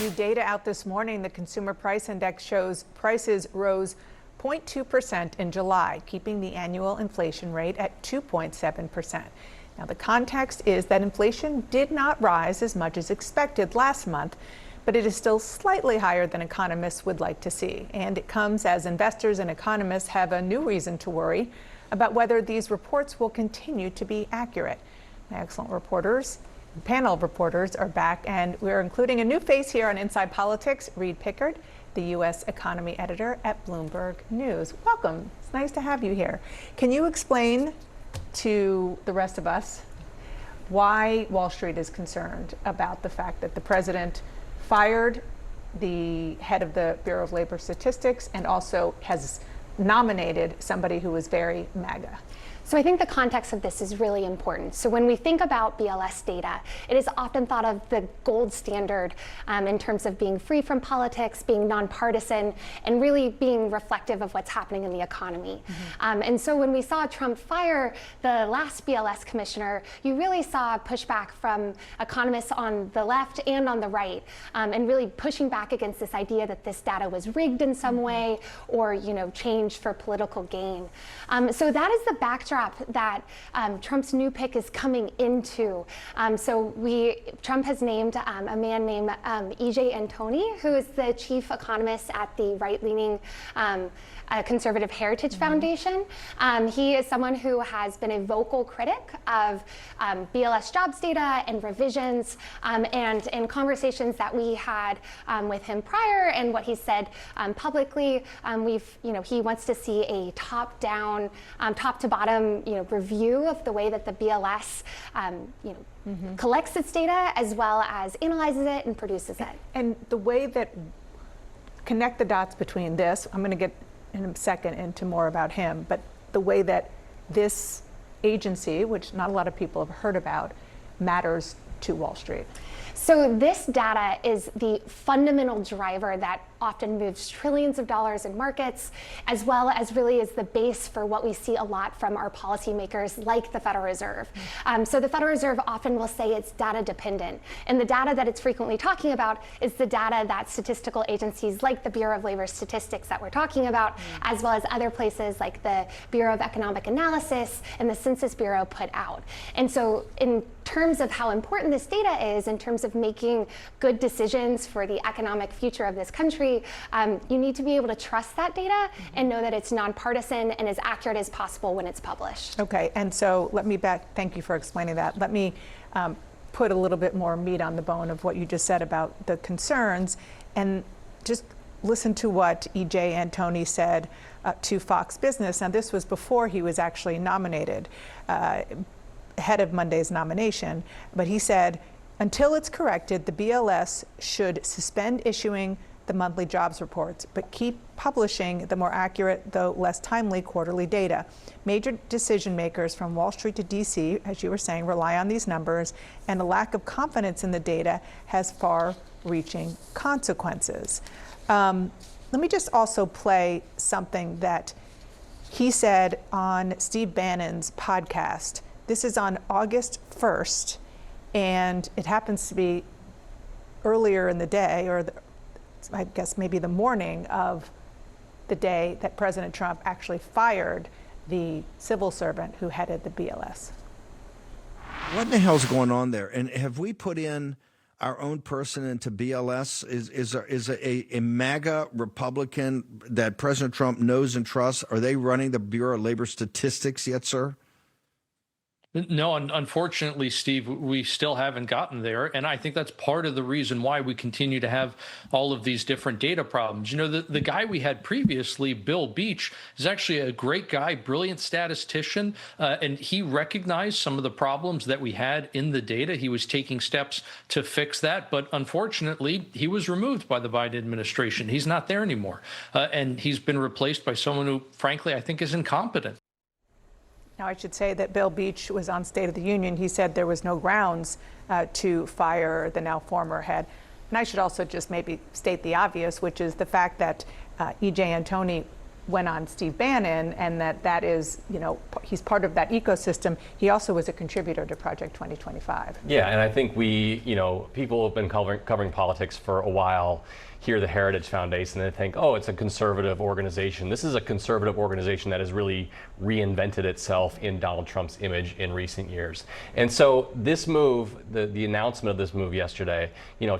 New data out this morning, the Consumer Price Index shows prices rose 0.2% in July, keeping the annual inflation rate at 2.7%. Now, the context is that inflation did not rise as much as expected last month, but it is still slightly higher than economists would like to see. And it comes as investors and economists have a new reason to worry about whether these reports will continue to be accurate. My excellent panel of reporters are back, and we're including a new face here on Inside Politics, Reed Pickard, the U.S. economy editor at Bloomberg News. Welcome. It's nice to have you here. Can you explain to the rest of us why Wall Street is concerned about the fact that the president fired the head of the Bureau of Labor Statistics and also has nominated somebody who is very MAGA? So I think the context of this is really important. So when we think about BLS data, it is often thought of the gold standard in terms of being free from politics, being nonpartisan, and really being reflective of what's happening in the economy. And so when we saw Trump fire the last BLS commissioner, you really saw pushback from economists on the left and on the right, and really pushing back against this idea that this data was rigged in some way or, changed for political gain. So that is the backdrop that Trump's new pick is coming into. Trump has named a man named E.J. Antoni, who is the chief economist at the right-leaning Conservative Heritage Foundation. He is someone who has been a vocal critic of BLS jobs data and revisions, and in conversations that we had with him prior and what he said publicly, he wants to see a top-down, top-to-bottom, review of the way that the BLS, collects its data as well as analyzes it and produces it. And the way that connect the dots between this, I'm going to get in a second into more about him, but the way that this agency, which not a lot of people have heard about, matters to Wall Street. So this data is the fundamental driver that often moves trillions of dollars in markets, as well as really is the base for what we see a lot from our policymakers like the Federal Reserve. So the Federal Reserve often will say it's data dependent. And the data that it's frequently talking about is the data that statistical agencies like the Bureau of Labor Statistics that we're talking about, as well as other places like the Bureau of Economic Analysis and the Census Bureau put out. And so in terms of how important this data is, in terms of making good decisions for the economic future of this country, you need to be able to trust that data and know that it's nonpartisan and as accurate as possible when it's published. Okay, and so thank you for explaining that. Let me put a little bit more meat on the bone of what you just said about the concerns, and just listen to what E.J. Antoni said to Fox Business. Now, this was before he was actually nominated, ahead of Monday's nomination, but he said, until it's corrected, the BLS should suspend issuing the monthly jobs reports, but keep publishing the more accurate, though less timely, quarterly data. Major decision makers from Wall Street to D.C., as you were saying, rely on these numbers, and a lack of confidence in the data has far-reaching consequences. Let me just also play something that he said on Steve Bannon's podcast. This is on August 1st, and it happens to be earlier in the day, or I guess maybe the morning of the day that President Trump actually fired the civil servant who headed the BLS. What in the hell's going on there? And have we put in our own person into BLS? Is a MAGA Republican that President Trump knows and trusts, are they running the Bureau of Labor Statistics yet, sir? No, unfortunately, Steve, we still haven't gotten there. And I think that's part of the reason why we continue to have all of these different data problems. The guy we had previously, Bill Beach, is actually a great guy, brilliant statistician, and he recognized some of the problems that we had in the data. He was taking steps to fix that. But unfortunately, he was removed by the Biden administration. He's not there anymore. And he's been replaced by someone who, frankly, I think is incompetent. Now, I should say that Bill Beach was on State of the Union. He said there was no grounds to fire the now former head. And I should also just maybe state the obvious, which is the fact that E.J. Antoni went on Steve Bannon, and that is, he's part of that ecosystem. He also was a contributor to Project 2025. Yeah, and I think people have been covering politics for a while, hear the Heritage Foundation, and they think, oh, it's a conservative organization. This is a conservative organization that has really reinvented itself in Donald Trump's image in recent years. And so this move, the announcement of this move yesterday,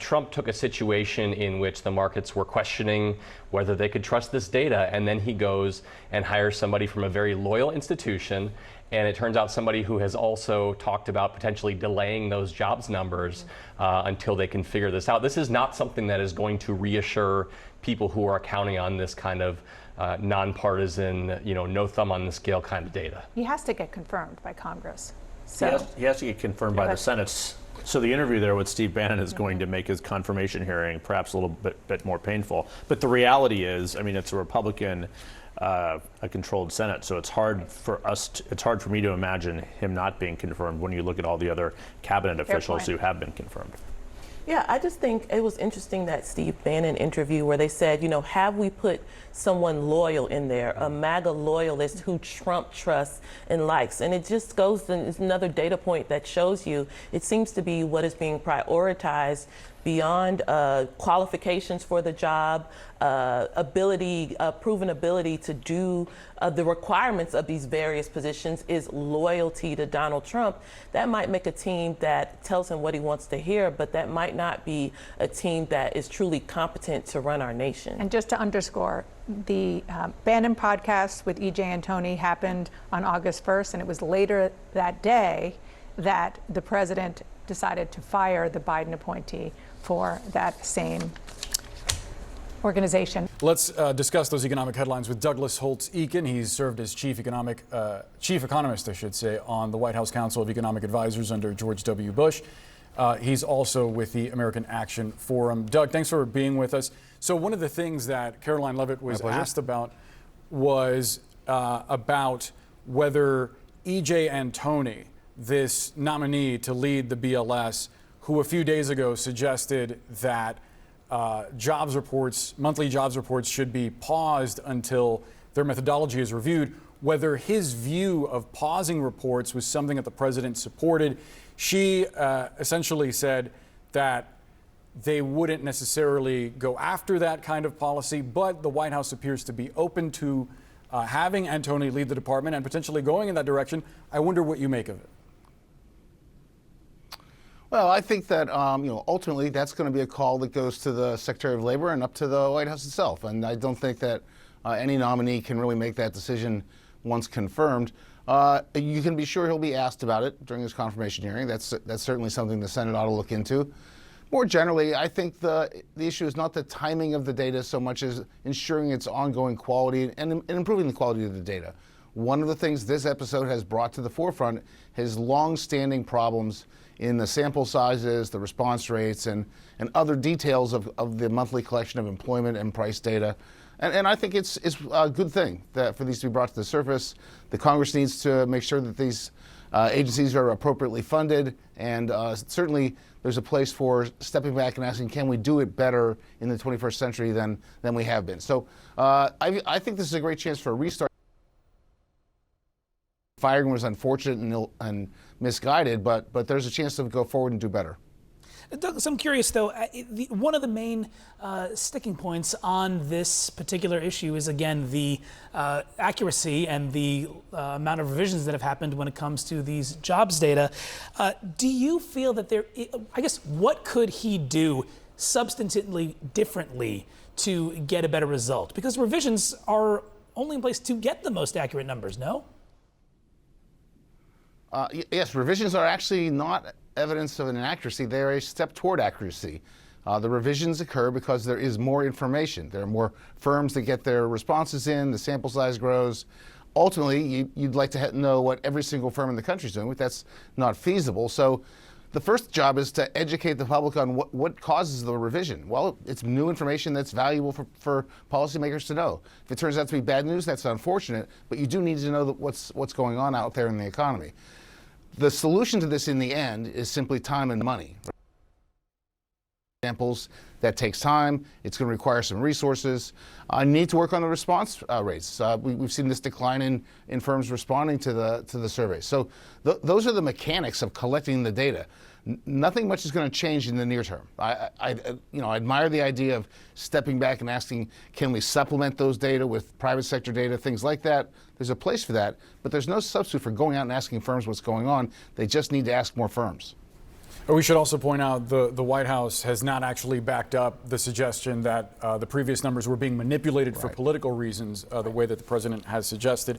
Trump took a situation in which the markets were questioning whether they could trust this data, and then he goes and hires somebody from a very loyal institution. And it turns out somebody who has also talked about potentially delaying those jobs numbers until they can figure this out. This is not something that is going to reassure people who are counting on this kind of nonpartisan, no thumb on the scale kind of data. He has to get confirmed by Congress. So He has to get confirmed by the Senate. So the interview there with Steve Bannon is going to make his confirmation hearing perhaps a little bit more painful. But the reality is, it's a Republican a controlled Senate, so it's hard for me to imagine him not being confirmed when you look at all the other cabinet officials who have been confirmed. Yeah, I just think it was interesting, that Steve Bannon interview where they said, have we put someone loyal in there, a MAGA loyalist who Trump trusts and likes? And it just goes, and it's another data point that shows you it seems to be what is being prioritized beyond qualifications for the job, proven ability to do the requirements of these various positions is loyalty to Donald Trump. That might make a team that tells him what he wants to hear, but that might not be a team that is truly competent to run our nation. And just to underscore, the Bannon podcast with E.J. and Tony happened on August 1st, and it was later that day that the president decided to fire the Biden appointee for that same organization. Let's discuss those economic headlines with Douglas Holtz-Eakin. He's served as chief economist, on the White House Council of Economic Advisors under George W. Bush. He's also with the American Action Forum. Doug, thanks for being with us. So one of the things that Caroline Leavitt was asked about was about whether E.J. Antoni, this nominee to lead the BLS, who a few days ago suggested that monthly jobs reports should be paused until their methodology is reviewed, whether his view of pausing reports was something that the president supported. She essentially said that they wouldn't necessarily go after that kind of policy, but the White House appears to be open to having Antoni lead the department and potentially going in that direction. I wonder what you make of it. Well, I think that ultimately that's going to be a call that goes to the Secretary of Labor and up to the White House itself. And I don't think that any nominee can really make that decision once confirmed. You can be sure he'll be asked about it during his confirmation hearing. That's certainly something the Senate ought to look into. More generally, I think the issue is not the timing of the data so much as ensuring its ongoing quality and improving the quality of the data. One of the things this episode has brought to the forefront is long-standing problems in the sample sizes, the response rates, and other details of the monthly collection of employment and price data. And I think it's a good thing that for these to be brought to the surface. The Congress needs to make sure that these agencies are appropriately funded, and certainly there's a place for stepping back and asking, can we do it better in the 21st century than we have been? So I think this is a great chance for a restart. Firing was unfortunate and misguided, but there's a chance to go forward and do better. Douglas, I'm curious, though, one of the main sticking points on this particular issue is, again, the accuracy and the amount of revisions that have happened when it comes to these jobs data. Do you feel that what could he do substantively differently to get a better result? Because revisions are only in place to get the most accurate numbers, no? Yes, revisions are actually not evidence of an inaccuracy. They're a step toward accuracy. The revisions occur because there is more information. There are more firms that get their responses in, the sample size grows. Ultimately, you'd like to know what every single firm in the country is doing, but that's not feasible. So the first job is to educate the public on what causes the revision. Well, it's new information that's valuable for policymakers to know. If it turns out to be bad news, that's unfortunate, but you do need to know what's going on out there in the economy. The solution to this in the end is simply time and money. Samples, that takes time. It's going to require some resources. I need to work on the response rates. We've seen this decline in firms responding to the surveys. So those are the mechanics of collecting the data. Nothing much is going to change in the near term. I admire the idea of stepping back and asking, can we supplement those data with private sector data, things like that. There's a place for that, but there's no substitute for going out and asking firms what's going on. They just need to ask more firms. We should also point out the White House has not actually backed up the suggestion that the previous numbers were being manipulated for political reasons, the way that the president has suggested.